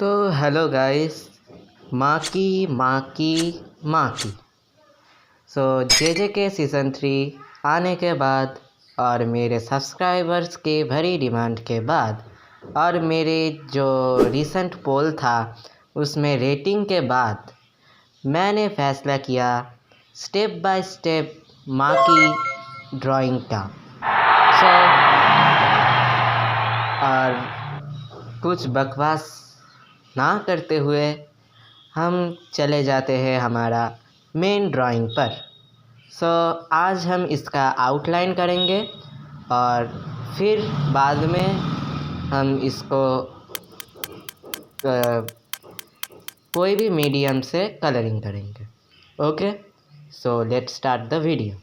तो hello guys, माकी माकी माकी। जे के season 3 आने के बाद और मेरे सब्सक्राइबर्स के भरी डिमांड के बाद और मेरे जो रिसेंट पोल था उसमें रेटिंग के बाद मैंने फ़ैसला किया स्टेप बाय स्टेप माकी ड्राइंग का। और कुछ बकवास ना करते हुए हम चले जाते हैं हमारा मेन ड्राइंग पर। आज हम इसका आउटलाइन करेंगे और फिर बाद में हम इसको कोई भी मीडियम से कलरिंग करेंगे। Okay, let's start the video.